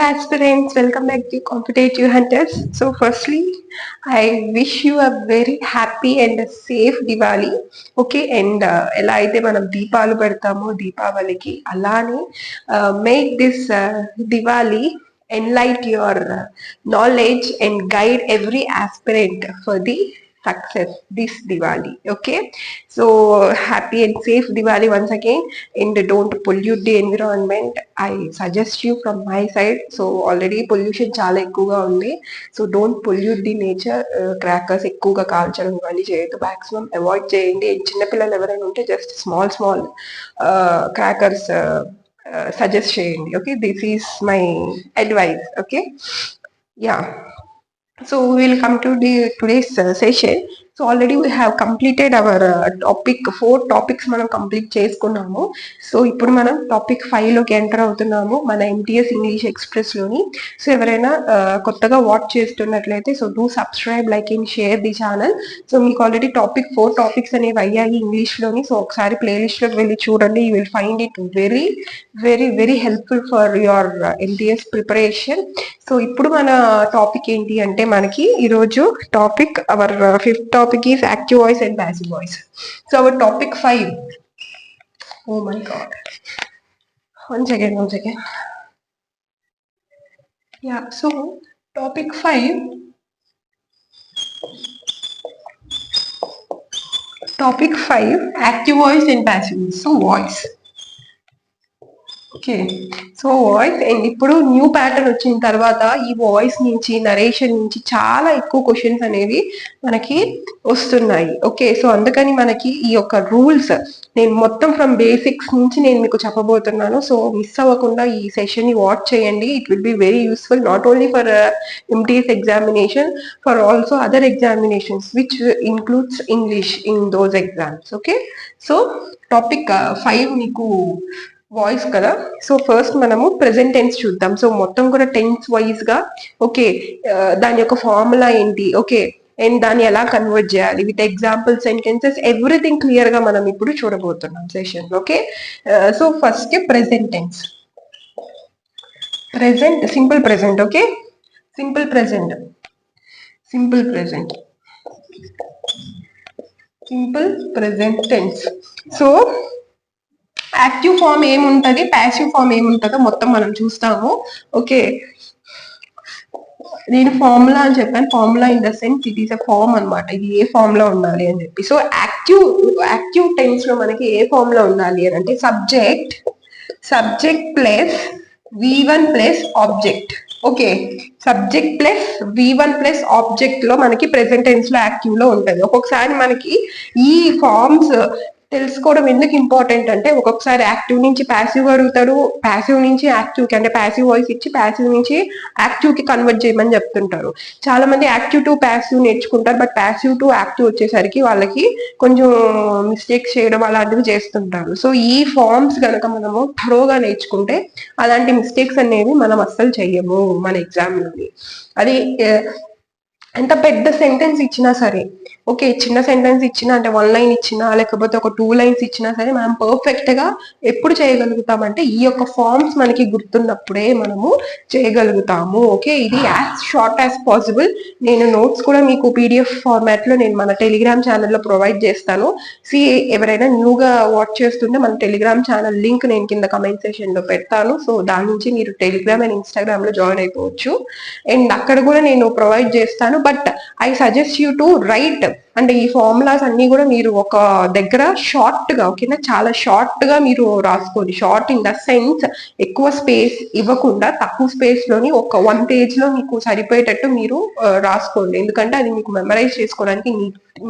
aspirants, welcome back to Competitive Hunters. So, firstly, I wish you a very happy and a safe Diwali. Okay, and ఎలా అయితే మనం దీపాలు పెడతామో దీపావళికి అలానే make this Diwali enlight your knowledge and guide every aspirant for the success this Diwali. Okay, so happy and safe Diwali once again, and don't pollute the environment. I suggest you from my side. So already pollution చాలా ఎక్కువగా ఉంది. So don't pollute the nature. Crackers ఎక్కువగా కాల్చడం ఇవన్నీ చేయొద్దు. Maximum avoid చేయండి. చిన్నపిల్లలు ఎవరైనా ఉంటే just small crackers suggest చేయండి. Okay, this is my advice. Okay, yeah. So we will come to the today's session. So already we have completed our topic 4 topics మనం కంప్లీట్ చేసుకున్నాము. సో ఇప్పుడు మనం topic 5 లోకి ఎంటర్ అవుతున్నాము మన MTS English express లోని. So ఎవరైనా కొత్తగా వాచ్ చేస్తున్నట్లయితే so do subscribe, like and share the channel. So మీకు ఆల్రెడీ టాపిక్ 4 టాపిక్స్ అనేవి అయ్యాయి ఇంగ్లీష్ లోని. సో ఒకసారి ప్లేలిస్ట్ లోకి వెళ్ళి చూడండి. You will find it very very very helpful for your MTS preparation. So ఇప్పుడు మన టాపిక్ ఏంటి అంటే మనకి ఈరోజు topic our 5th topic is active voice and passive voice. So our topic 5. Oh my god. One second. Yeah, so topic 5. Topic 5, active voice and passive voice. So voice. Okay, so voice and ఇప్పుడు new pattern వచ్చిన తర్వాత ఈ voice నుంచి narration నుంచి చాలా ఎక్కువ questions అనేవి మనకి వస్తున్నాయి. ఓకే, సో అందుకని మనకి ఈ యొక్క రూల్స్ నేను మొత్తం ఫ్రమ్ బేసిక్స్ నుంచి నేను మీకు చెప్పబోతున్నాను. సో మిస్ అవ్వకుండా ఈ సెషన్ ని వాచ్ చేయండి. It will be very useful not only for MTS examination, for also other examinations which includes English in those exams. Okay, so topic 5 మీకు వాయిస్ కదా. సో ఫస్ట్ మనము ప్రెసెంట్ టెన్స్ చూద్దాం. So మొత్తం కూడా tense wise గా okay దాని యొక్క formula ఏంటి, ఓకే అండ్ దాన్ని ఎలా కన్వర్ట్ చేయాలి with example sentences everything clear గా మనం ఇప్పుడు చూడబోతున్నాం session. Okay, so first present tense. Present simple present. Okay, simple present tense. So active form ఏముంటది, ప్యాసివ్ ఫామ్ ఏముంటుందో మొత్తం మనం చూస్తాము. ఓకే, నేను ఫార్ములా అని చెప్పాను. Formula in the sense it is a form అనమాట. ఇది ఏ ఫామ్ లో ఉండాలి అని చెప్పి. సో యాక్టివ్ టెన్స్ లో మనకి ఏ ఫామ్ లో ఉండాలి అని అంటే subject plus V1 plus object. Okay, subject plus V1 plus object లో మనకి ప్రెసెంట్ టెన్స్ లో యాక్టివ్ లో ఉంటది. ఒక్కొక్కసారి మనకి ఈ ఫార్మ్స్ తెలుసుకోవడం ఎందుకు ఇంపార్టెంట్ అంటే ఒక్కొక్కసారి యాక్టివ్ నుంచి ప్యాసివ్ అడుగుతారు, ప్యాసివ్ నుంచి యాక్టివ్ కి అంటే ప్యాసివ్ వాయిస్ ఇచ్చి ప్యాసివ్ నుంచి యాక్టివ్ కి కన్వర్ట్ చేయమని చెప్తుంటారు. చాలా మంది యాక్టివ్ టు ప్యాసివ్ నేర్చుకుంటారు, బట్ ప్యాసివ్ టు యాక్టివ్ వచ్చేసరికి వాళ్ళకి కొంచెం మిస్టేక్స్ చేయడం అలాంటివి చేస్తుంటారు. సో ఈ ఫార్మ్స్ కనుక మనము థరోగా నేర్చుకుంటే అలాంటి మిస్టేక్స్ అనేవి మనం అస్సలు చెయ్యము మన ఎగ్జామ్ లోని. అది ఎంత పెద్ద సెంటెన్స్ ఇచ్చినా సరే, ఓకే చిన్న సెంటెన్స్ ఇచ్చినా అంటే 1 లైన్ ఇచ్చినా లేకపోతే ఒక 2 లైన్స్ ఇచ్చినా సరే మనం పర్ఫెక్ట్ గా ఎప్పుడు చేయగలుగుతామంటే ఈ యొక్క ఫార్మ్స్ మనకి గుర్తున్నప్పుడే మనము చేయగలుగుతాము. ఓకే, ఇది యాజ్ షార్ట్ యాజ్ పాసిబుల్. నేను నోట్స్ కూడా మీకు PDF ఫార్మాట్ లో నేను మన టెలిగ్రామ్ ఛానల్లో ప్రొవైడ్ చేస్తాను. ఎవరైనా న్యూగా వాచ్ చేస్తుంటే మన టెలిగ్రామ్ ఛానల్ లింక్ నేను కింద కమెంట్ సెషన్ లో పెడతాను. సో దాని నుంచి మీరు టెలిగ్రామ్ అండ్ ఇన్స్టాగ్రామ్ లో జాయిన్ అయిపోవచ్చు. అండ్ అక్కడ కూడా నేను ప్రొవైడ్ చేస్తాను. But I suggest you to right అంటే ఈ ఫార్ములాస్ అన్ని కూడా మీరు ఒక దగ్గర షార్ట్ గా, ఓకేనా, చాలా షార్ట్ గా మీరు రాసుకోండి. షార్ట్ ఇన్ ద సెన్స్ ఎక్కువ స్పేస్ ఇవ్వకుండా తక్కువ స్పేస్ లోని ఒక 1 పేజ్ లో మీకు సరిపోయేటట్టు మీరు రాసుకోండి. ఎందుకంటే అది మీకు మెమరైజ్ చేసుకోవడానికి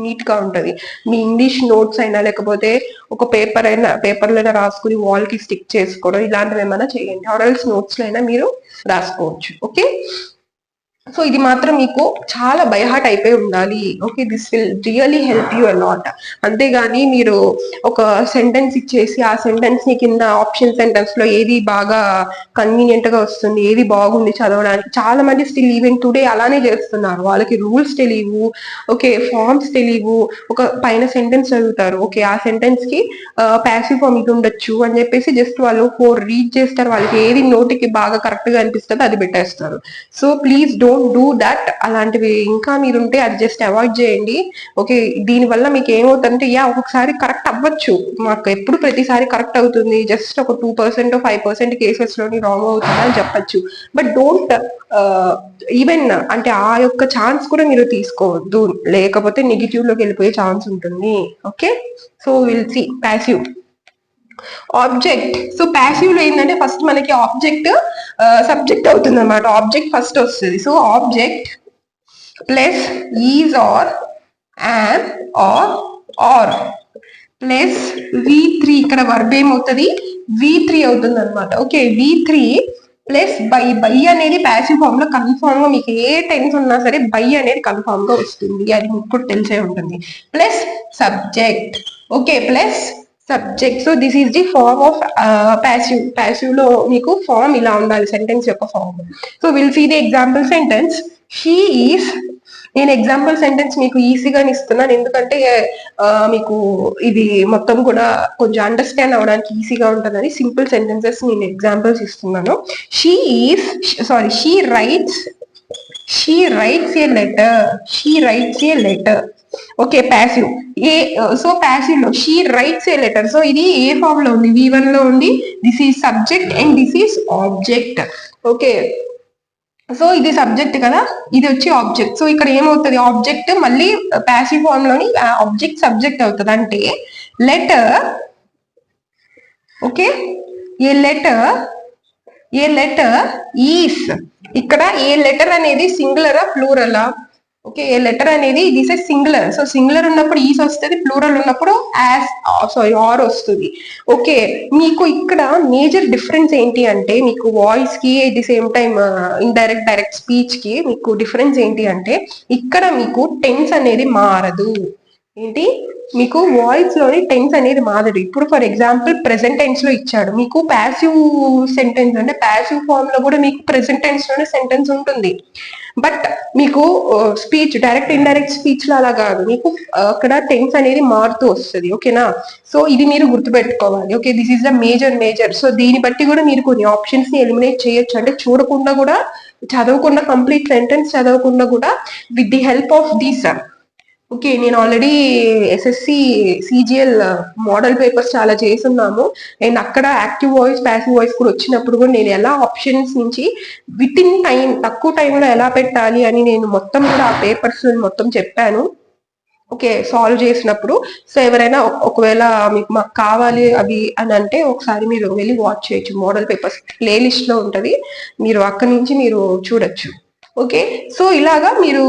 నీట్ గా ఉంటది. మీ ఇంగ్లీష్ నోట్స్ అయినా లేకపోతే ఒక పేపర్లైనా రాసుకుని వాల్ కి స్టిక్ చేసుకోవడం ఇలాంటివి ఏమైనా చేయండి. ఆర్ఎల్స్ నోట్స్ లో అయినా మీరు రాసుకోవచ్చు. ఓకే, సో ఇది మాత్రం మీకు చాలా బైహార్ట్ అయిపోయి ఉండాలి. Okay, this will really help you a lot. అంతేగాని మీరు ఒక సెంటెన్స్ ఇచ్చేసి ఆ సెంటెన్స్ ని కింద ఆప్షన్ సెంటెన్స్ లో ఏది బాగా కన్వీనియంట్ గా వస్తుంది, ఏది బాగుంది చదవడానికి, చాలా మంది స్టిల్ ఈవెన్ టుడే అలానే చేస్తున్నారు. వాళ్ళకి రూల్స్ తెలియవు, ఓకే, ఫార్మ్స్ తెలియవు, ఒక పైన సెంటెన్స్ చదువుతారు, ఓకే ఆ సెంటెన్స్ కి ప్యాసివ్ ఫార్మ్ ఇది ఉండొచ్చు అని చెప్పేసి జస్ట్ వాళ్ళు 4 రీడ్ చేస్తారు. వాళ్ళకి ఏది నోటికి బాగా కరెక్ట్ గా అనిపిస్తుందో అది పెట్టేస్తారు. So please don't do that. అలాంటివి ఇంకా మీరుంటే అది జస్ట్ అవాయిడ్ చేయండి. ఓకే, దీని వల్ల మీకు ఏమవుతుందంటే ఒక్కొక్కసారి కరెక్ట్ అవ్వచ్చు, మాకు ఎప్పుడు ప్రతిసారి కరెక్ట్ అవుతుంది, జస్ట్ ఒక 2% 5% కేసెస్ లోని రాంగ్ అవుతుంది అని చెప్పచ్చు. బట్ డోంట్ ఈవెన్ అంటే ఆ యొక్క ఛాన్స్ కూడా మీరు తీసుకోవద్దు, లేకపోతే నెగిటివ్ లోకి వెళ్ళిపోయే ఛాన్స్ ఉంటుంది. Okay, so will see passive object. So passive లో ఏంటంటే ఫస్ట్ మనకి ఆబ్జెక్ట్ సబ్జెక్ట్ అవుతుంది అనమాట. ఆబ్జెక్ట్ ఫస్ట్ వస్తుంది. So object plus is or am or plus V3, ఇక్కడ వర్బ్ ఏమవుతుంది V3 అవుతుంది అనమాట. ఓకే, V3 ప్లస్ బై అనేది ప్యాసివ్ ఫామ్ లో కన్ఫామ్ గా మీకు ఏ టెన్స్ ఉన్నా సరే బై అనేది కన్ఫామ్ గా వస్తుంది, అది మీకు కూడా తెలిసే ఉంటుంది. Plus subject, okay, plus subject. So this is the form of passive. Passive లో మీకు ఫార్మ్ ఇలా ఉండాలి, సెంటెన్స్ యొక్క form. So will see the example sentence. She is, నేను ఎగ్జాంపుల్ సెంటెన్స్ మీకు ఈజీగా ఇస్తున్నాను, ఎందుకంటే మీకు ఇది మొత్తం కూడా కొంచెం అండర్స్టాండ్ అవ్వడానికి ఈజీగా ఉంటుందని సింపుల్ సెంటెన్సెస్ నేను ఎగ్జాంపుల్స్ ఇస్తున్నాను. She is, sorry, she writes a letter. She writes a letter. Okay, passive. So passive లో she writes a letter. So ఇది ఏ ఫామ్ లో ఉంది, V1 లో ఉంది. This is subject and this is object. Okay, so ఇది subject కదా, ఇది వచ్చి ఆబ్జెక్ట్. సో ఇక్కడ ఏమవుతుంది, ఆబ్జెక్ట్ మళ్ళీ ప్యాసివ్ ఫామ్ లోని ఆబ్జెక్ట్ సబ్జెక్ట్ అవుతుంది. అంటే letter, okay, a letter is. ఇక్కడ ఏ లెటర్ అనేది సింగులరా ప్లూరలా? ఓకే, ఏ లెటర్ అనేది this is singular. So singular ఉన్నప్పుడు ఈస్ వస్తుంది, ప్లూరల్ ఉన్నప్పుడు ఆర్ వస్తుంది. ఓకే, మీకు ఇక్కడ మేజర్ డిఫరెన్స్ ఏంటి అంటే, మీకు వాయిస్ కి at the same time indirect direct speech కి మీకు డిఫరెన్స్ ఏంటి అంటే, ఇక్కడ మీకు టెన్స్ అనేది మారదు. ఏంటి, మీకు వాయిస్ లోని టెన్స్ అనేది మారదు. ఇప్పుడు ఫర్ ఎగ్జాంపుల్ ప్రెసెంట్ టెన్స్ లో ఇచ్చాడు, మీకు ప్యాసివ్ సెంటెన్స్ అంటే ప్యాసివ్ ఫామ్ లో కూడా మీకు ప్రెసెంట్ టెన్స్ లోనే సెంటెన్స్ ఉంటుంది. బట్ మీకు స్పీచ్ డైరెక్ట్ ఇండైరెక్ట్ స్పీచ్ లో అలా కాదు, మీకు అక్కడ టెన్స్ అనేది మారుతూ వస్తుంది. ఓకేనా, సో ఇది మీరు గుర్తుపెట్టుకోవాలి. Okay, this is the major. So దీన్ని బట్టి కూడా మీరు కొన్ని ఆప్షన్స్ ని ఎలిమినేట్ చేయొచ్చు. అంటే చూడకుండా కూడా, చదవకుండా, కంప్లీట్ సెంటెన్స్ చదవకుండా కూడా, with the help of these. Okay, నేను already SSC CGL model papers చాలా చేస్తున్నాము. అండ్ అక్కడ యాక్టివ్ వాయిస్, ప్యాసివ్ వాయిస్ కూడా వచ్చినప్పుడు కూడా నేను ఎలా ఆప్షన్స్ నుంచి విత్ ఇన్ టైం, తక్కువ టైంలో ఎలా పెట్టాలి అని నేను మొత్తం కూడా ఆ పేపర్స్ మొత్తం చెప్పాను. ఓకే, సాల్వ్ చేసినప్పుడు. సో ఎవరైనా ఒకవేళ మీకు మాకు కావాలి అవి అని అంటే ఒకసారి మీరు వెళ్ళి వాచ్ చేయొచ్చు. మోడల్ పేపర్స్ ప్లేలిస్ట్ లో ఉంటది, మీరు అక్కడి నుంచి మీరు చూడొచ్చు. ఓకే, సో ఇలాగా మీరు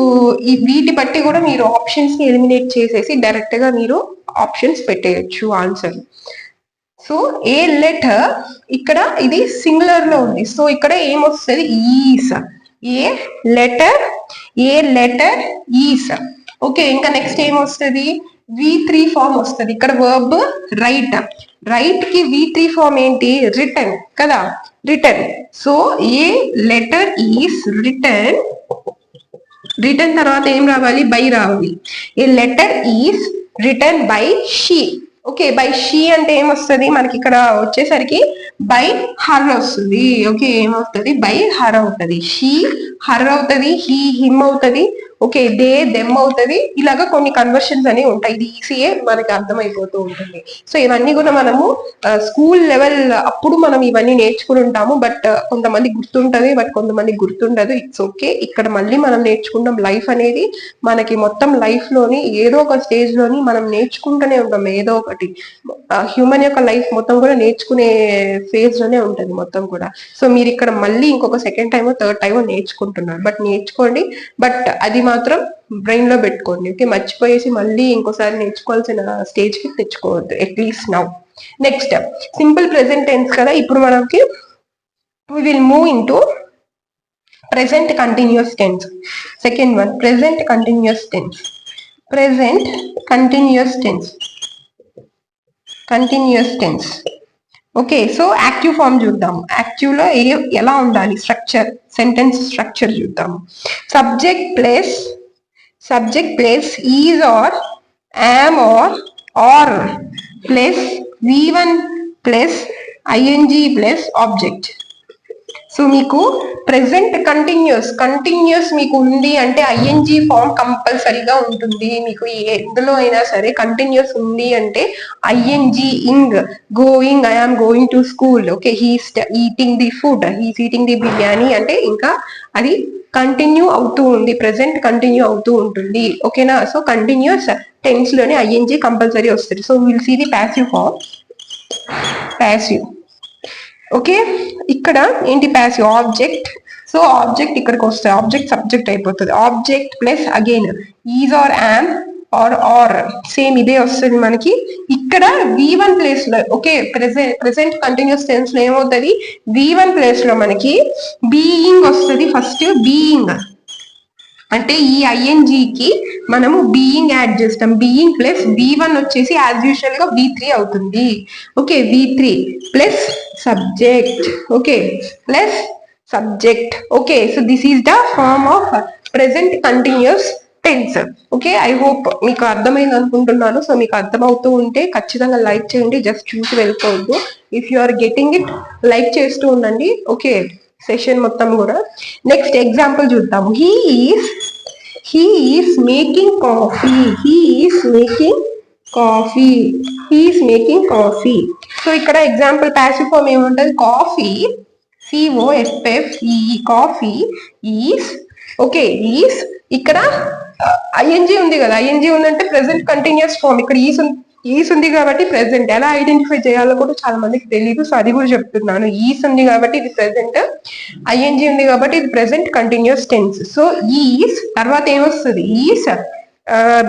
వీటి బట్టి కూడా మీరు ఆప్షన్స్ ని ఎలిమినేట్ చేసేసి డైరెక్ట్ గా మీరు ఆప్షన్స్ పెట్టేయచ్చు ఆన్సర్. సో ఏ లెటర్, ఇక్కడ ఇది సింగులర్ లో ఉంది. సో ఇక్కడ ఏమొస్తుంది, is. A letter is. Okay, ఇంకా నెక్స్ట్ ఏమొస్తుంది, V3 ఫామ్ వస్తుంది. ఇక్కడ వర్బ్ రైట్ కి V3 ఫామ్ ఏంటి, రిటర్న్ కదా, return. So a letter is return తర్వాత ఏం రావాలి, బై రావాలి. A letter is return by she. Okay, by she అంటే ఏమొస్తుంది మనకి, ఇక్కడ వచ్చేసరికి బై హర్ వస్తుంది. ఓకే, ఏమవుతుంది, బై హర్ అవుతుంది. షీ హర్ అవుతుంది, హీ హిమ్ అవుతుంది. ఓకే, దే దెమ్ అవుతుంది. ఇలాగా కొన్ని కన్వర్షన్స్ అనేవి ఉంటాయి. ఇది ఈసీఏ మనకి అర్థమైపోతూ ఉంటుంది. సో ఇవన్నీ కూడా మనము స్కూల్ లెవెల్ అప్పుడు మనం ఇవన్నీ నేర్చుకుని ఉంటాము. బట్ కొంతమంది గుర్తుంటది, బట్ కొంతమంది గుర్తుండదు. ఇట్స్ ఓకే, ఇక్కడ మళ్ళీ మనం నేర్చుకుంటాం. లైఫ్ అనేది మనకి మొత్తం లైఫ్ లోని ఏదో ఒక స్టేజ్ లోని మనం నేర్చుకుంటూనే ఉంటాం ఏదో ఒకటి. హ్యూమన్ యొక్క లైఫ్ మొత్తం కూడా నేర్చుకునే ఫేజ్ లోనే ఉంటుంది మొత్తం కూడా. సో మీరు ఇక్కడ మళ్ళీ ఇంకొక సెకండ్ టైమో థర్డ్ టైమో నేర్చుకుంటున్నారు, బట్ నేర్చుకోండి. బట్ అది మాత్రం బ్రెయిన్ లో పెట్టుకోండి. ఓకే, మర్చిపోయేసి మళ్ళీ ఇంకోసారి నేర్చుకోవాల్సిన స్టేజ్ కి తెచ్చుకోవద్దు, at least now. Next simple present tense కదా. ఇప్పుడు మనకి we will move in to present continuous tense. Second one, present continuous tense. Present continuous tense. Continuous tense. Okay, so active form చూద్దాము. యాక్టివ్ లో ఎలా ఉండాలి స్ట్రక్చర్, సెంటెన్స్ స్ట్రక్చర్ చూద్దాము. Subject plus is or am or plus V1 plus ing plus object. So మీకు present continuous మీకు ఉంది అంటే ING form కంపల్సరీగా ఉంటుంది. మీకు ఎందులో అయినా సరే కంటిన్యూస్ ఉంది అంటే ING going, I am going to school. Okay, he's eating the food, he's eating the biryani అంటే ఇంకా అది కంటిన్యూ అవుతూ ఉంది, ప్రెసెంట్ కంటిన్యూ అవుతూ ఉంటుంది. ఓకేనా? సో కంటిన్యూస్ టెన్స్ లోనే ఐఎన్జి కంపల్సరీ వస్తుంది. So will see the passive form. Passive. Okay, ఇక్కడ ఏంటి ప్యాసివ్? ఆబ్జెక్ట్. సో ఆబ్జెక్ట్ ఇక్కడికి వస్తాయి, ఆబ్జెక్ట్ సబ్జెక్ట్ అయిపోతుంది. Object plus again is or am or same ఇదే వస్తుంది మనకి. ఇక్కడ V1 ప్లేస్ లో, ఓకే, ప్రెసెంట్ కంటిన్యూస్ టెన్స్ లో ఏమవుతుంది? V1 ప్లేస్ లో మనకి బీయింగ్ వస్తుంది. ఫస్ట్ బీయింగ్ అంటే ఈ ఐఎన్జికి మనము బీయింగ్ యాడ్ చేస్తాం. బీయింగ్ ప్లస్ V1 వచ్చేసి యాజ్ యూజువల్ గా V3 అవుతుంది. Okay, V3 plus subject. Okay, plus subject. Okay, so this is the form of present continuous tense. Okay, I hope మీకు అర్థమైంది అనుకుంటున్నాను. సో మీకు అర్థమవుతూ ఉంటే ఖచ్చితంగా లైక్ చేయండి, జస్ట్ చూసి వెళ్ళిపోవద్దు. If you are getting it, like చేస్తూ ఉండండి. ఓకే, సెషన్ మొత్తం కూడా. నెక్స్ట్ ఎగ్జాంపుల్ చూద్దాము. He is making coffee. So ఇక్కడ ఎగ్జాంపుల్ ప్యాసివ్ ఫామ్ ఏముంటది? Coffee, COFFE, coffee is. Okay, is ఇక్కడ ఐఎన్జి ఉంది కదా, ఐఎన్జి ఉందంటే ప్రెసెంట్ కంటిన్యూస్ ఫామ్. ఇక్కడ ఈస్ ఉంది కాబట్టి ప్రెసెంట్. ఎలా ఐడెంటిఫై చేయాలో కూడా చాలా మందికి తెలియదు, సో అది కూడా చెప్తున్నాను. ఈస్ ఉంది కాబట్టి ఇది ప్రెసెంట్, ఐఎన్జి ఉంది కాబట్టి ఇది present continuous tense. So is తర్వాత ఏమొస్తుంది? Is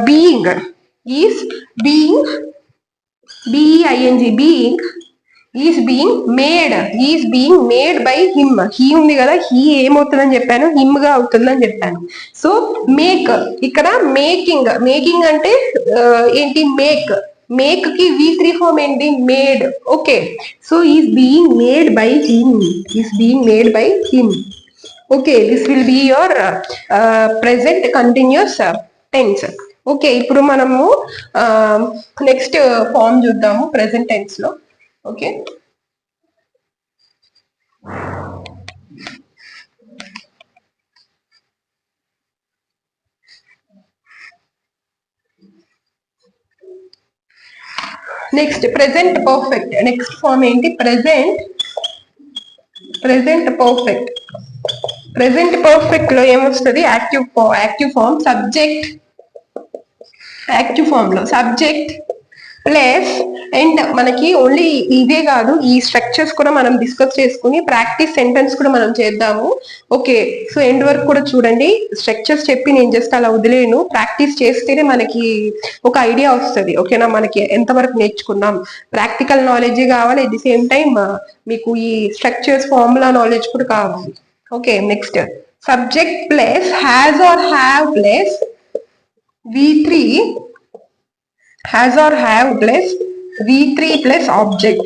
being, BEING, being. Is being made by him. He ఉంది కదా, హీ ఏమవుతుందని చెప్పాను? హిమ్ గా అవుతుందని చెప్పాను. సో మేక్, ఇక్కడ మేకింగ్ అంటే ఏంటి? మేక్ కి V3 ఫామ్ ఏంటి? Made. Okay, so is being made by him. Okay, this will be your present continuous tense. Okay, ఇప్పుడు మనము నెక్స్ట్ ఫామ్ చూద్దాము ప్రెసెంట్ టెన్స్ లో. Okay, next present perfect. Next form ఏంటి? Present perfect. Present perfect లో ఏమొస్తుంది? Active form. Subject, active form లో subject plus and మనకి only ఇవే కాదు, ఈ స్ట్రక్చర్స్ కూడా మనం డిస్కస్ చేసుకుని ప్రాక్టీస్ సెంటెన్స్ కూడా మనం చేద్దాము. ఓకే, సో ఎండ్ వరకు కూడా చూడండి. స్ట్రక్చర్స్ చెప్పి నేను జస్ట్ అలా వదిలేను, ప్రాక్టీస్ చేస్తేనే మనకి ఒక ఐడియా వస్తుంది. ఓకేనా? మనకి ఎంతవరకు నేర్చుకున్నాం, ప్రాక్టికల్ నాలెడ్జ్ కావాలి, అట్ ది సేమ్ టైం మీకు ఈ స్ట్రక్చర్స్ ఫార్ములా నాలెడ్జ్ కూడా కావాలి. Okay, next subject plus has or have plus V3, has or have plus V3 plus object.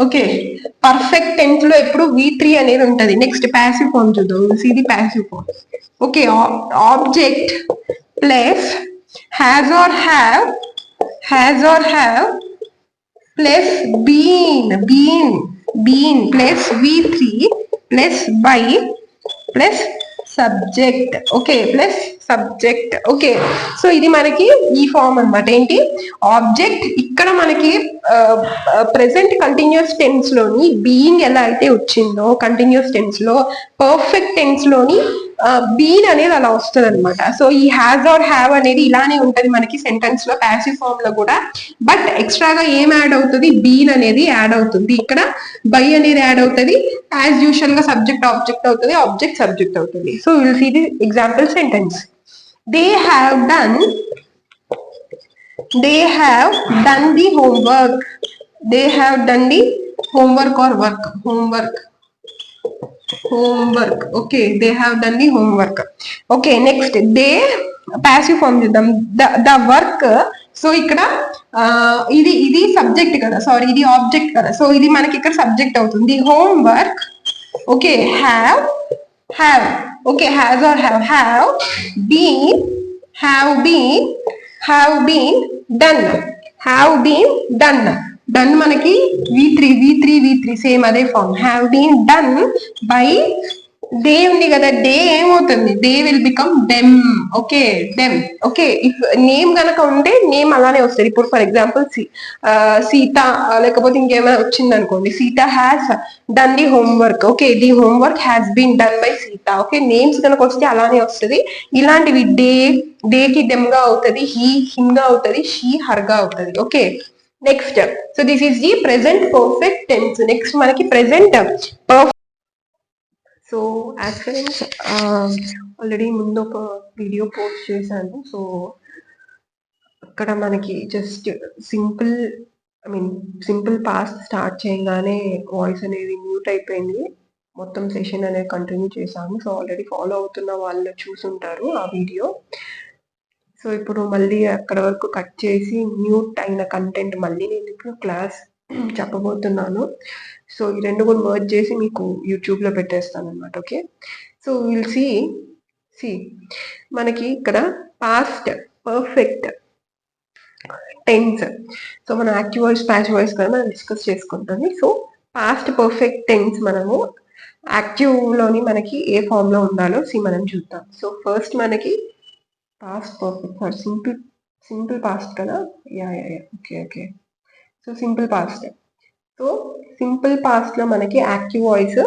Okay, perfect tense లో ఎప్పుడు V3 అనేది ఉంటది. నెక్స్ట్ ప్యాసివ్ ఫామ్ చూద్దాం. ఇది passive form. Okay, object plus has or have plus been plus V3 plus by plus subject. Okay, plus subject. Okay, so ఇది మనకి ఈ form అన్నమాట. ఏంటి? ఆబ్జెక్ట్. ఇక్కడ మనకి ప్రెసెంట్ కంటిన్యూస్ టెన్స్ లోని బీయింగ్ ఎలా అయితే వచ్చిందో కంటిన్యూస్ టెన్స్ లో, పర్ఫెక్ట్ టెన్స్ లోని బీన్ అనేది అలా వస్తుంది అనమాట. సో ఈ హ్యాజ్ ఆర్ హ్యావ్ అనేది ఇలానే ఉంటది మనకి సెంటెన్స్ లో, ప్యాసివ్ ఫామ్ లో కూడా. బట్ ఎక్స్ట్రాగా ఏం యాడ్ అవుతుంది? బీన్ అనేది యాడ్ అవుతుంది. ఇక్కడ బై అనేది యాడ్ అవుతుంది. యాజ్ యూజువల్ గా సబ్జెక్ట్ ఆబ్జెక్ట్ అవుతుంది, ఆబ్జెక్ట్ సబ్జెక్ట్ అవుతుంది. So will see the example sentence. They have done the homework. They have done the homework or work. Homework. homework. Okay, they have done the homework. Okay, next they passive form చూద్దాం. The work. So ఇక్కడ ఇది subject కదా, sorry ఇది object కదా, so ఇది మనకి ఇక్కడ subject అవుతుంది. Homework okay have okay has or have been done మనకి V3 సేమ్ అదే form. Have been done by they ఉంది కదా, డే ఏమవుతుంది, they will become them. Okay them. Okay if name గనక ఉంటే నేమ్ అలానే వస్తుంది. ఇప్పుడు ఫర్ ఎగ్జాంపుల్ సీత లేకపోతే ఇంకేమైనా వచ్చింది అనుకోండి, Sita has done the homework. Okay the homework has been done by Sita. Okay names కనుక వస్తే అలానే వస్తుంది. ఇలాంటివి డే కి డెమ్ గా అవుతుంది, హిమ్ గా అవుతుంది, షీ హర్ గా అవుతుంది. Okay next so this is the present perfect tense. Next మనకి present perfect. So as friends already ముందు ఒక వీడియో పోస్ట్ చేశాను. సో అక్కడ మనకి జస్ట్ సింపుల్ పాస్ట్ స్టార్ట్ చేయగానే వాయిస్ అనేది మ్యూట్ అయిపోయింది. మొత్తం సెషన్ అనేది కంటిన్యూ చేశాము. సో ఆల్రెడీ ఫాలో అవుతున్న వాళ్ళు చూసుంటారు ఆ వీడియో. సో ఇప్పుడు మళ్ళీ అక్కడ వరకు కట్ చేసి మ్యూట్ అయిన కంటెంట్ మళ్ళీ నేను ఇప్పుడు క్లాస్ చెప్పబోతున్నాను. సో ఈ రెండు కూడా మర్జ్ చేసి మీకు యూట్యూబ్లో పెట్టేస్తాను అనమాట. ఓకే సో విల్ సి మనకి ఇక్కడ పాస్ట్ పర్ఫెక్ట్ టెన్స్. సో మనం యాక్టివ్ వాయిస్ ప్యాసివ్ వాయిస్ కదా మనం డిస్కస్ చేసుకుంటుంది. సో పాస్ట్ పర్ఫెక్ట్ టెన్స్ మనము యాక్టివ్లోని మనకి ఏ ఫామ్లో ఉండాలో మనం చూద్దాం. సో ఫస్ట్ మనకి పాస్ట్ పర్ఫెక్ట్ సింపుల్ పాస్ట్ కదా, yeah okay so simple past లో మనకి యాక్టివ్ వాయిస్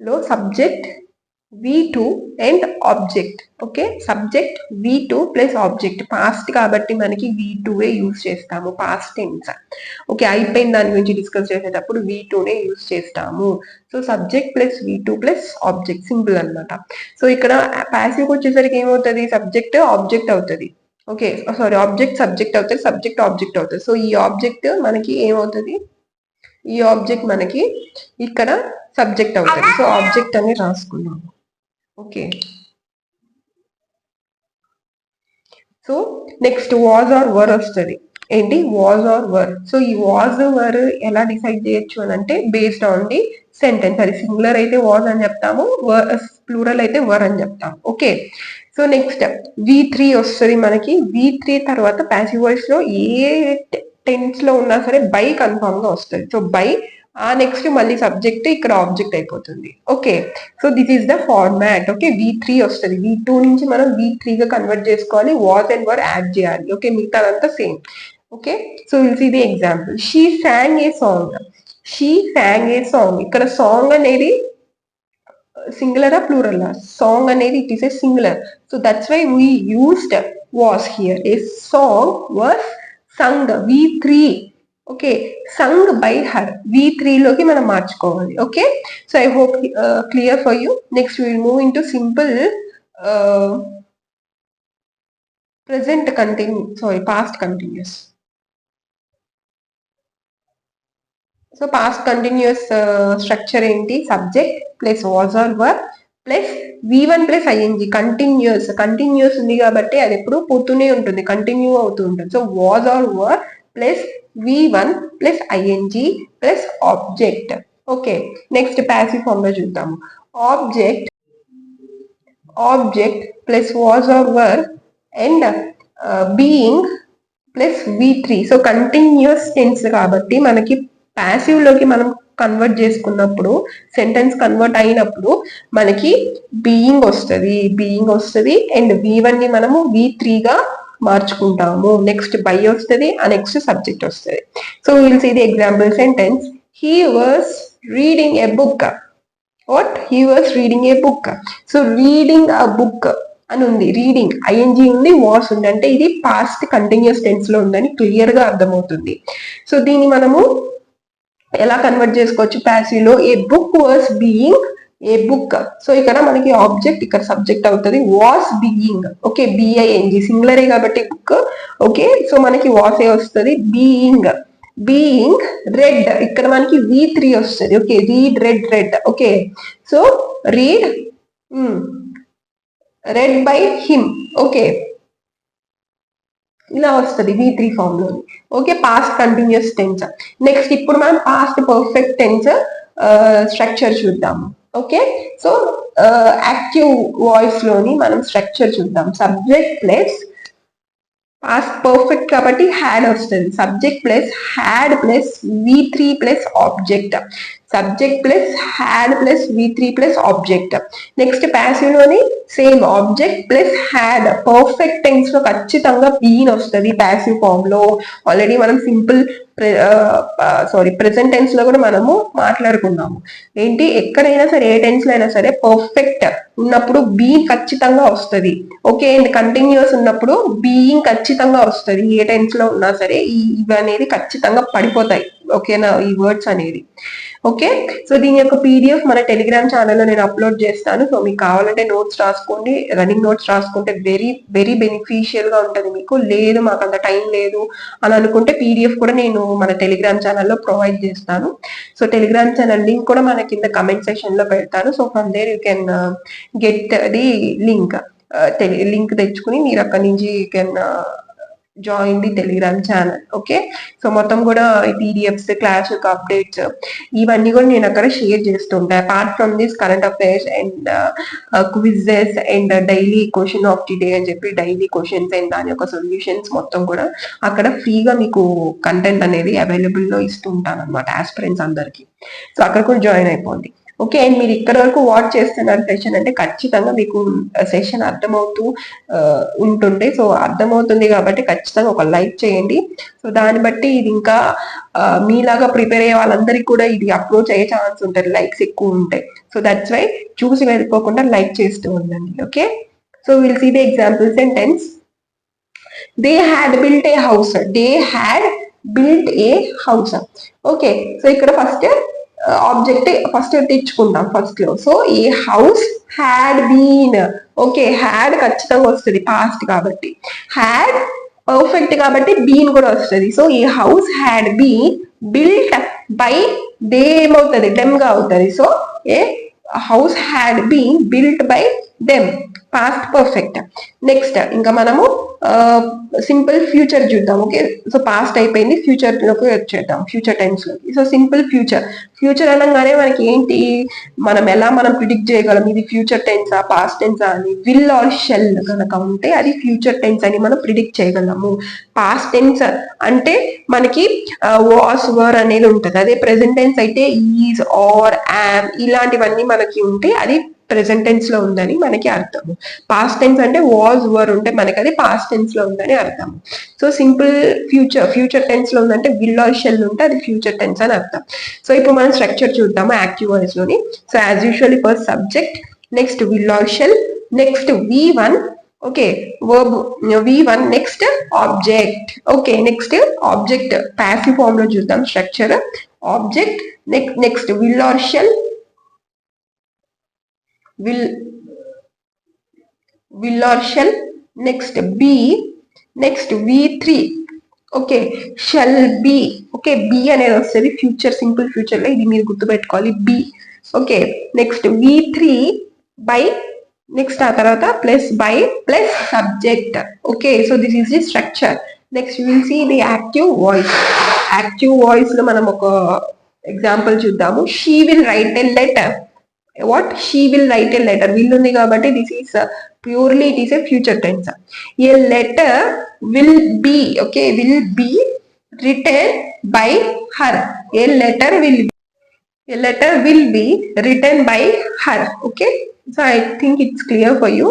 లో subject V2 and object. Okay subject V2 plus object. Past కాబట్టి మనకి V2 యూజ్ చేస్తాము పాస్ట్ టెన్స్. ఓకే అయిపోయిన దాని గురించి డిస్కస్ చేసేటప్పుడు V2 యూజ్ చేస్తాము. So subject plus V2 plus object simple అనమాట. సో ఇక్కడ ప్యాసివ్ వచ్చేసరికి ఏమవుతుంది, సబ్జెక్ట్ ఆబ్జెక్ట్ అవుతుంది. ఓకే సారీ ఆబ్జెక్ట్ సబ్జెక్ట్ అవుతుంది, సబ్జెక్ట్ ఆబ్జెక్ట్ అవుతుంది. సో ఈ ఆబ్జెక్ట్ మనకి ఏమవుతుంది, ఈ ఆబ్జెక్ట్ మనకి ఇక్కడ సబ్జెక్ట్ అవుతుంది. సో ఆబ్జెక్ట్ అని రాసుకున్నాము. Okay so next was or were వస్తుంది. ఏంటి వాజ్ ఆర్ వర్. సో ఈ వాజ్ వర్ ఎలా డిసైడ్ చేయొచ్చు అని అంటే బేస్డ్ ఆన్ ది సెంటెన్స్. అది సింగులర్ అయితే వాజ్ అని చెప్తాము, ప్లూరల్ అయితే వర్ అని చెప్తాము. ఓకే సో నెక్స్ట్ V3 వస్తుంది మనకి. V3 తర్వాత ప్యాసివ్ వాయిస్ లో ఏ టెన్స్ లో ఉన్నా సరే బై కన్ఫామ్ గా వస్తుంది. సో బై ఆ నెక్స్ట్ మళ్ళీ సబ్జెక్ట్ ఇక్కడ ఆబ్జెక్ట్ అయిపోతుంది. Okay so this is the format. Okay V3 వస్తుంది. V2 నుంచి మనం V3 గా కన్వర్ట్ చేసుకోవాలి, వాజ్ అండ్ వర్ యాడ్ చేయాలి. ఓకే మిగతాదంతా same. Okay so will see the example. She sang a song. ఇక్కడ సాంగ్ అనేది సింగులరా ప్లూరలా? సాంగ్ అనేది it is a singular. So that's why we used was here. A song was sung V3. Okay sung by her. V3 లోకి మనం మార్చుకోవాలి. Okay so I hope clear for you. Next will move in to simple present past continuous. So past continuous structure ఏంటి, subject plus was or were plus V1 plus ING. Continuous ఉంది కాబట్టి అది ఎప్పుడు పోతూనే ఉంటుంది, కంటిన్యూ అవుతూ ఉంటుంది. So was or were plus V1 plus ING plus object. Okay next passive form లో చూద్దాము. Object plus was or were and being plus V3. So continuous tense కాబట్టి మనకి ప్యాసివ్ లోకి మనం కన్వర్ట్ చేసుకున్నప్పుడు, సెంటెన్స్ కన్వర్ట్ అయినప్పుడు మనకి బీయింగ్ వస్తుంది అండ్ V1 ని మనము V3 గా మార్చుకుంటాము. నెక్స్ట్ బై వస్తుంది, ఆ నెక్స్ట్ సబ్జెక్ట్ వస్తుంది. So will see the example sentence. He was reading a book. He was reading a book. So reading a book అని ఉంది, రీడింగ్ ING ఉంది, వాస్ ఉంది, అంటే ఇది పాస్ట్ కంటిన్యూస్ టెన్స్ లో ఉందని క్లియర్ గా అర్థమవుతుంది. సో దీన్ని మనము ఎలా కన్వర్ట్ చేసుకోవచ్చు ప్యాసివ్ లో. A book was being a book. So ఇక్కడ మనకి ఆబ్జెక్ట్ ఇక్కడ సబ్జెక్ట్ అవుతుంది, వాస్ బీయింగ్. ఓకే BING సింగులరే కాబట్టి బుక్. ఓకే సో మనకి వాసే వస్తుంది, బీయింగ్ బీయింగ్ రెడ్, ఇక్కడ మనకి V3 వస్తుంది. Okay, read read. Okay, so read read by him. Okay, ఇలా వస్తుంది V3 ఫామ్ లో. Okay, past continuous tense. Next ఇప్పుడు మనం పాస్ట్ పర్ఫెక్ట్ టెన్స్ స్ట్రక్చర్ చూద్దాము. ఓకే, సో యాక్టివ్ వాయిస్ లోని మనం స్ట్రక్చర్ చూద్దాం. సబ్జెక్ట్ ప్లస్ పాస్ట్ పర్ఫెక్ట్ కాబట్టి హ్యాడ్ వస్తుంది. Subject plus had plus V3 plus object. Subject plus had plus V3 plus object. Next passive లోని same object plus had. Perfect tense లో ఖచ్చితంగా been వస్తుంది passive form లో. Already మనం simple present tense లో కూడా మనము మాట్లాడుకున్నాము. ఏంటి, ఎక్కడైనా సరే ఏ టెన్స్ లో అయినా సరే పర్ఫెక్ట్ ఉన్నప్పుడు బీయింగ్ ఖచ్చితంగా వస్తుంది. ఓకే, అండ్ కంటిన్యూస్ ఉన్నప్పుడు బీయింగ్ ఖచ్చితంగా వస్తుంది. ఏ టెన్స్ లో ఉన్నా సరే ఇవి అనేది ఖచ్చితంగా పడిపోతాయి. ఓకేనా, ఈ వర్డ్స్ అనేది. ఓకే, సో దీని యొక్క PDF మన టెలిగ్రామ్ ఛానల్లో నేను అప్లోడ్ చేస్తాను. సో మీకు కావాలంటే నోట్స్ రాసుకోండి, రన్నింగ్ నోట్స్ రాసుకుంటే వెరీ వెరీ బెనిఫిషియల్ గా ఉంటుంది మీకు. లేదు మాకు అంత టైం లేదు అని అనుకుంటే PDF కూడా నేను మన టెలిగ్రామ్ ఛానల్లో ప్రొవైడ్ చేస్తాను. సో టెలిగ్రామ్ ఛానల్ లింక్ కూడా మన కింద కమెంట్ సెక్షన్ లో పెడతాను. So from there you can get the link. Link తెచ్చుకుని మీరు అక్కడి నుంచి you can join the Telegram channel. Okay, so మొత్తం కూడా PDFs, క్లాస్ యొక్క అప్డేట్స్ ఇవన్నీ కూడా నేను అక్కడ షేర్ చేస్తుంటాను. Apart from this current affairs and quizzes and daily question of the day అని చెప్పి డైలీ క్వశ్చన్స్ అండ్ దాని యొక్క సొల్యూషన్స్ మొత్తం కూడా అక్కడ ఫ్రీగా మీకు కంటెంట్ అనేది అవైలబుల్ లో ఇస్తుంటాను అనమాట ఆస్పిరెంట్స్ అందరికి. సో అక్కడ కూడా జాయిన్ అయిపోండి. ఓకే, అండ్ మీరు ఇక్కడ వరకు వాచ్ చేస్తున్నారు సెషన్ అంటే ఖచ్చితంగా మీకు సెషన్ అర్థమవుతూ ఉంటుంది. సో అర్థమవుతుంది కాబట్టి ఖచ్చితంగా ఒక లైక్ చేయండి. సో దాన్ని బట్టి ఇది ఇంకా మీలాగా ప్రిపేర్ అయ్యే వాళ్ళందరికీ కూడా ఇది అప్రోచ్ అయ్యే ఛాన్స్ ఉంటుంది, లైక్స్ ఎక్కువ ఉంటాయి. సో దట్స్ వై చూసి వెళ్ళిపోకుండా లైక్ చేస్తూ ఉండండి. Okay, so will see the examples and tense. They had built a house. They had built a house. Okay, so ఇక్కడ ఫస్ట్ ఆబ్జెక్ట్ ఫస్ట్ తెచ్చుకుందాం ఫస్ట్ లో. So a house had been. Okay, had ఖచ్చితంగా వస్తుంది past కాబట్టి. Had perfect కాబట్టి been కూడా వస్తుంది. So a house had been built by they ఏమవుతుంది, డెమ్ గా అవుతుంది. So a house had been built by them, past perfect. Next ఇంకా మనము సింపుల్ ఫ్యూచర్ చూద్దాం. ఓకే, సో పాస్ట్ అయిపోయింది, ఫ్యూచర్ లోకి వచ్చేద్దాం, ఫ్యూచర్ టెన్స్ లోకి. సో సింపుల్ ఫ్యూచర్ అనగానే మనకి ఏంటి, మనం ప్రిడిక్ట్ చేయగలం ఇది ఫ్యూచర్ టెన్సా పాస్ట్ టెన్సా అని. విల్ ఆర్ షెల్ కనుక ఉంటే అది ఫ్యూచర్ టెన్స్ అని మనం ప్రిడిక్ట్ చేయగలము. పాస్ట్ టెన్స్ అంటే మనకి వాస్ వర్ అనేది ఉంటుంది. అదే ప్రెసెంట్ టెన్స్ అయితే ఈజ్ ఆర్ యామ్ ఇలాంటివన్నీ మనకి ఉంటే అది ప్రెసెంట్ టెన్స్ లో ఉందని మనకి అర్థము. పాస్ట్ టెన్స్ అంటే వాజ్ వర్ ఉంటే మనకి అది పాస్ట్ టెన్స్ లో ఉందని అర్థం. సో సింపుల్ ఫ్యూచర్ టెన్స్ లో ఉందంటే విల్ ఆర్ షెల్ ఉంటే అది ఫ్యూచర్ టెన్స్ అని అర్థం. సో ఇప్పుడు మనం స్ట్రక్చర్ చూద్దాము యాక్టివ్ వాయిస్ లోని. So as usually first subject, next will or shall, next V1. Okay, verb V1, next object. Okay, next object passive form లో చూద్దాం structure. Object next will or shall, will or shall, next be, next V3. Okay, shall be. Okay, be అనేది వస్తుంది future, simple future లో ఇది మీరు గుర్తుపెట్టుకోవాలి be. Okay, next V3 by, next ఆ తర్వాత plus by plus subject. Okay, so this is the structure. Next will see the active voice. Active voice లో మనం ఒక ఎగ్జాంపుల్ చూద్దాము. She will write a letter. What? She will write a letter. Will ఉంది కాబట్టి this is purely it is a future tense. A letter will be, okay, will be written by her. A letter will be written by her. Okay, so I think it's clear for you.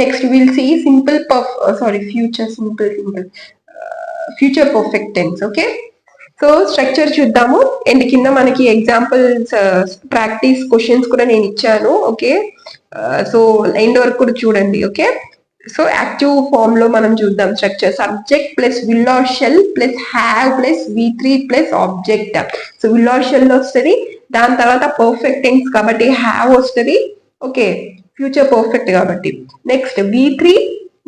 Next we'll see future perfect tense. Okay, so structure చూద్దాము. And కింద మనకి examples practice questions కూడా నేను ఇచ్చాను. Okay, so end వరకు కూడా చూడండి. Okay, so active form లో మనం చూద్దాం structure. Subject plus will or shall plus have plus V3 plus object. So will or shell వస్తుంది, దాని తర్వాత పర్ఫెక్ట్ టెన్స్ కాబట్టి హ్యావ్ వస్తుంది. ఓకే, ఫ్యూచర్ పర్ఫెక్ట్ కాబట్టి. నెక్స్ట్ V3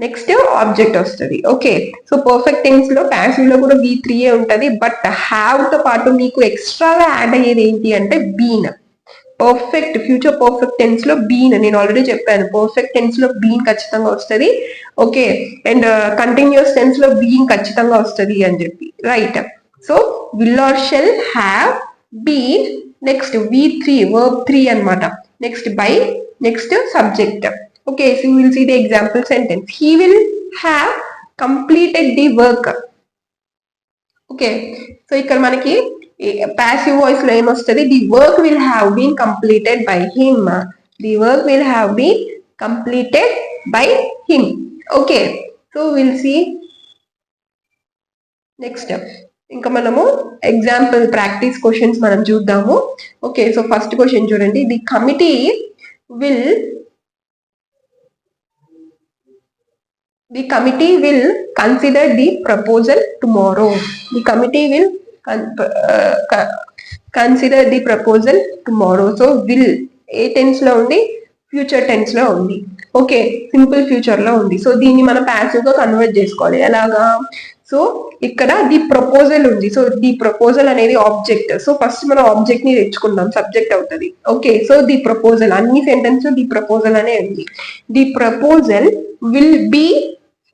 నెక్స్ట్ ఆబ్జెక్ట్ వస్తుంది. ఓకే, సో పర్ఫెక్ట్ టెన్స్ లో ప్యాసివ్ లో కూడా V3 ఉంటది. బట్ హ్యావ్ తో పాటు మీకు ఎక్స్ట్రాగా యాడ్ అయ్యేది ఏంటి అంటే been. Perfect future perfect tense లో బీన్, నేను ఆల్రెడీ చెప్పాను పర్ఫెక్ట్ టెన్స్ లో బీన్ ఖచ్చితంగా వస్తుంది. ఓకే, అండ్ కంటిన్యూస్ టెన్స్ లో బీన్ ఖచ్చితంగా వస్తుంది అని చెప్పి, right. So will or shall, have, been, next V3 verb 3 అనమాట. Next by, next subject. Okay, so will see the example sentence. He will have completed the work. Okay, so ఇక్కడ మనకి passive voice లో ఏమొస్తుంది, the work will have been completed by him. The work will have been completed by him. Okay, so will see next. ఇంకా మనము example practice questions మనం చూద్దాము. Okay, so first question చూడండి. The committee will consider the proposal tomorrow. The committee will consider the proposal tomorrow. So will ఏ tense లో ఉంది, future tense లో ఉంది. ఓకే, సింపుల్ ఫ్యూచర్ లో ఉంది. సో దీన్ని మనం ప్యాసివ్ గా కన్వర్ట్ చేసుకోవాలి. ఎలాగా, సో ఇక్కడ ది ప్రపోజల్ ఉంది. సో ది ప్రపోజల్ అనేది ఆబ్జెక్ట్. సో ఫస్ట్ మనం ఆబ్జెక్ట్ ని తెచ్చుకుందాం, సబ్జెక్ట్ అవుతుంది. ఓకే, సో ది ప్రపోజల్, అన్ని సెంటెన్స్ ది ప్రపోజల్ అనే ఉంది. The proposal will be,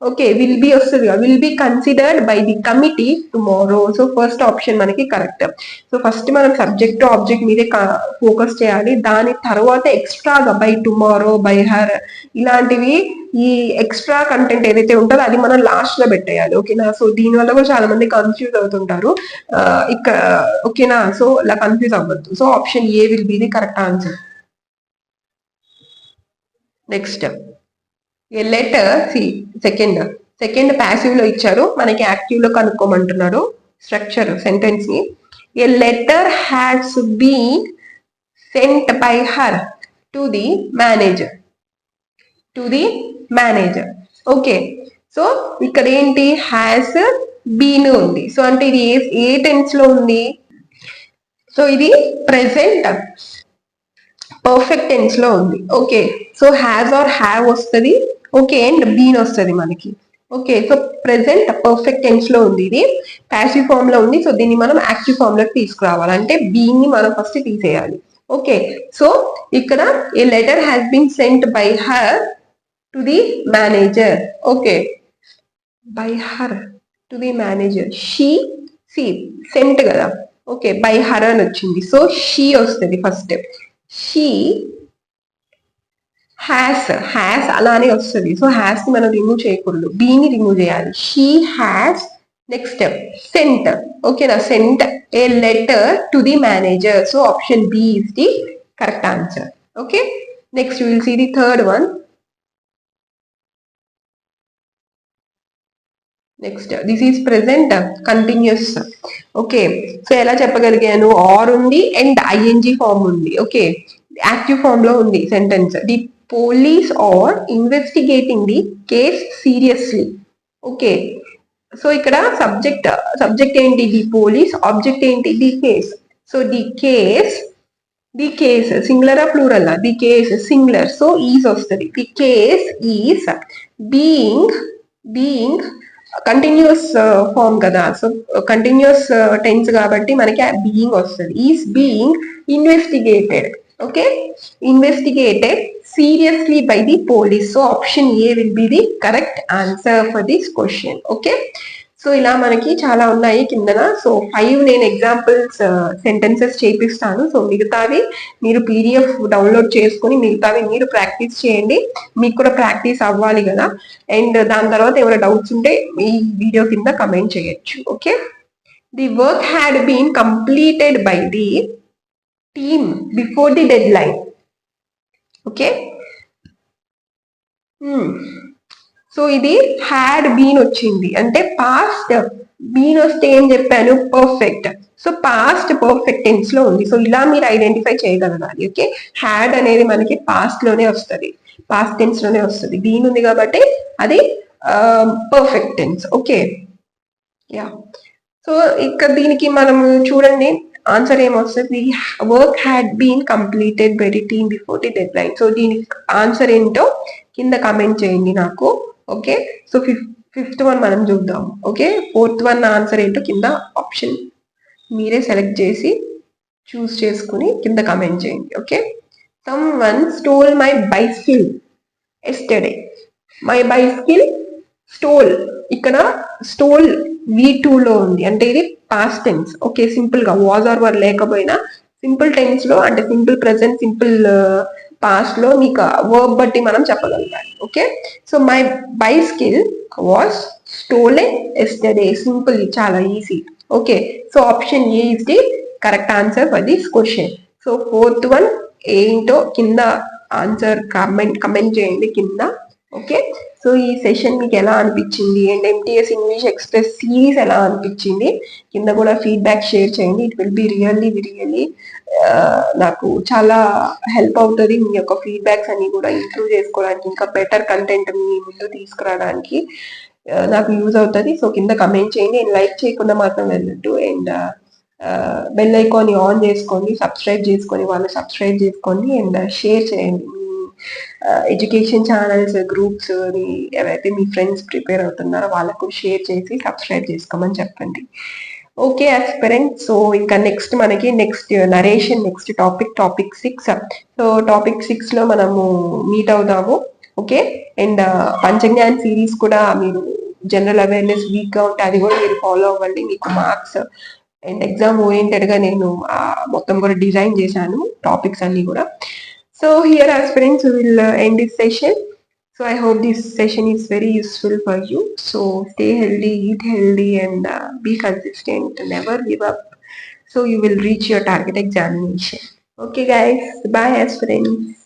okay, will be వస్తుంది, will be considered by the committee tomorrow. So first option మనకి కరెక్ట్. సో ఫస్ట్ మనం సబ్జెక్ట్ ఆబ్జెక్ట్ మీదే ఫోకస్ చేయాలి. దాని తర్వాత ఎక్స్ట్రాగా బై టుమారో, బై హర్, ఇలాంటివి ఈ ఎక్స్ట్రా కంటెంట్ ఏదైతే ఉంటుందో అది మనం లాస్ట్ లో పెట్టేయాలి. ఓకేనా, సో దీని వల్ల కూడా చాలా మంది కన్ఫ్యూజ్ అవుతుంటారు ఇక్కడ. ఓకేనా, సో ఇలా కన్ఫ్యూజ్ అవ్వద్దు. So option A will be the correct answer. Next a letter, second passive లో ఇచ్చారు, మనకి యాక్టివ్ లో కనుక్కోమంటున్నాడు. స్ట్రక్చర్ సెంటెన్స్ ని, a letter has been sent by her to the manager. Okay, so ఇక్కడ ఏంటి, హ్యాస్ బీన్ ఉంది. సో అంటే ఇది ఏ టెన్స్ లో ఉంది, సో ఇది ప్రెసెంట్ పర్ఫెక్ట్ టెన్స్ లో ఉంది. Okay, so has or have వస్తుంది. ఓకే, అండ్ బీన్ వస్తుంది మనకి. Okay, so present perfect tense లో ఉంది, ఇది ప్యాసివ్ ఫామ్ లో ఉంది. సో దీన్ని మనం యాక్టివ్ ఫామ్ లోకి తీసుకురావాలి, అంటే బీన్ ని మనం ఫస్ట్ తీసేయాలి. ఓకే, సో ఇక్కడ a letter has been sent by her to the manager. Okay, by her to the manager. She, she sent కదా. ఓకే, బై హర్ అని వచ్చింది. సో షీ వస్తుంది ఫస్ట్. షీ హ్యాస్ అలానే వస్తుంది. సో హ్యాస్ ని మనం remove చేయకూడదు, బీని రిమూవ్ చేయాలి. She has, next sent. ఓకేనా, sent a letter to the manager. So option B is the correct answer. Okay, next will see the third one. Next this is present continuous. Okay, so ఎలా చెప్పగలిగాను, are ఉంది and ING form ఉంది. Okay, active form లో ఉంది sentence. The police are investigating the case seriously. Okay, so ఇక్కడ subject ఏంటి, the police, object ఏంటి, the case. So the case singular plural, the case singular. So is వస్తుంది. The case is being continuous form కదా. So continuous tense కాబట్టి మనకి being వస్తుంది. Is being investigated. Okay, investigated seriously by the police. So option A will be the correct answer for this question. Okay, so ఇలా మనకి చాలా ఉన్నాయి కిందన. So 5 నేను ఎగ్జాంపుల్స్ సెంటెన్సెస్ చేపిస్తాను. సో మిగతావి మీరు PDF డౌన్లోడ్ చేసుకుని మిగతావి మీరు ప్రాక్టీస్ చేయండి. మీకు కూడా ప్రాక్టీస్ అవ్వాలి కదా. అండ్ దాని తర్వాత ఏమైనా డౌట్స్ ఉంటే ఈ వీడియో కింద కమెంట్ చేయొచ్చు. Okay, the work had been completed by the team before the deadline. Okay, so ఇది హ్యాడ్ బీన్ వచ్చింది అంటే పాస్ట్. బీన్ వస్తే ఏం చెప్పాను, perfect. So past perfect tense లో ఉంది. సో ఇలా మీరు ఐడెంటిఫై చేయగలగాలి. ఓకే, హ్యాడ్ అనేది మనకి పాస్ట్ లోనే వస్తుంది, పాస్ట్ టెన్స్ లోనే వస్తుంది. బీన్ ఉంది కాబట్టి అది perfect tense. Okay, yeah. So ఇక్కడ దీనికి మనం చూడండి ఆన్సర్ ఏమొస్తుంది, work had been completed by the team before the deadline. So దీనికి ఆన్సర్ ఏంటో కింద కమెంట్ చేయండి నాకు. ఓకే, సో ఫిఫ్త్ వన్ మనం చూద్దాం. ఓకే, ఫోర్త్ వన్ ఆన్సర్ ఏంటో కింద ఆప్షన్ మీరే సెలెక్ట్ చేసి చూస్ చేసుకుని కింద కమెంట్ చేయండి. Okay, some one stole my bicycle yesterday. My bicycle stole, ఇక్కడ స్టోల్ V2 లో ఉంది, అంటే ఇది పాస్ట్ టెన్స్. ఓకే, సింపుల్ గా వాజ్ ఆర్ వర్ లేకపోయినా సింపుల్ టెన్స్ లో, అంటే సింపుల్ ప్రెసెంట్, సింపుల్ పాస్ట్ లో మీకు వర్బ్ బట్టి మనం చెప్పగలగాలి. Okay, so my bicycle was stolen yesterday. Simple, చాలా easy. Okay, so option A is the correct answer for this question. So fourth one ఏంటో కింద ఆన్సర్ కమెంట్ చేయండి కింద. ఓకే, సో ఈ సెషన్ మీకు ఎలా అనిపించింది and MTS English express series ఎలా అనిపించింది కింద కూడా ఫీడ్బ్యాక్ షేర్ చేయండి. ఇట్ విల్ బి రియల్లీ నాకు చాలా హెల్ప్ అవుతుంది. మీ యొక్క ఫీడ్బ్యాక్స్ అన్ని కూడా ఇంప్రూవ్ చేసుకోవడానికి, ఇంకా బెటర్ కంటెంట్ మీ ముందు తీసుకురావడానికి నాకు యూజ్ అవుతుంది. సో కింద కమెంట్ చేయండి అండ్ లైక్ చేయకుండా మాత్రం వెళ్ళొద్దు. అండ్ బెల్ ఐకాన్ ఆన్ చేసుకోండి, సబ్స్క్రైబ్ చేసుకొని వాళ్ళు సబ్స్క్రైబ్ చేసుకోండి అండ్ షేర్ చేయండి. మీ ఎడ్యుకేషన్ ఛానల్స్, గ్రూప్స్ ఎవరైతే మీ ఫ్రెండ్స్ ప్రిపేర్ అవుతున్నారో వాళ్ళకు షేర్ చేసి సబ్స్క్రైబ్ చేసుకోమని చెప్పండి. ఓకే ఆస్పిరెంట్, సో ఇంకా next narration, next topic 6. So topic 6 లో మనము మీట్ అవుదాము. ఓకే, అండ్ పంచజ్ఞాన్ సిరీస్ కూడా మీరు జనరల్ అవేర్నెస్ వీక్ గా ఉంటే అది కూడా మీరు ఫాలో అవ్వండి. మీకు మార్క్స్ అండ్ ఎగ్జామ్ ఓరియంటెడ్ గా నేను మొత్తం కూడా డిజైన్ చేశాను టాపిక్స్ అన్ని కూడా. So here aspirants we will end this session. So I hope this session is very useful for you. So stay healthy, eat healthy and be consistent, never give up, so you will reach your target examination. Okay guys, bye aspirants.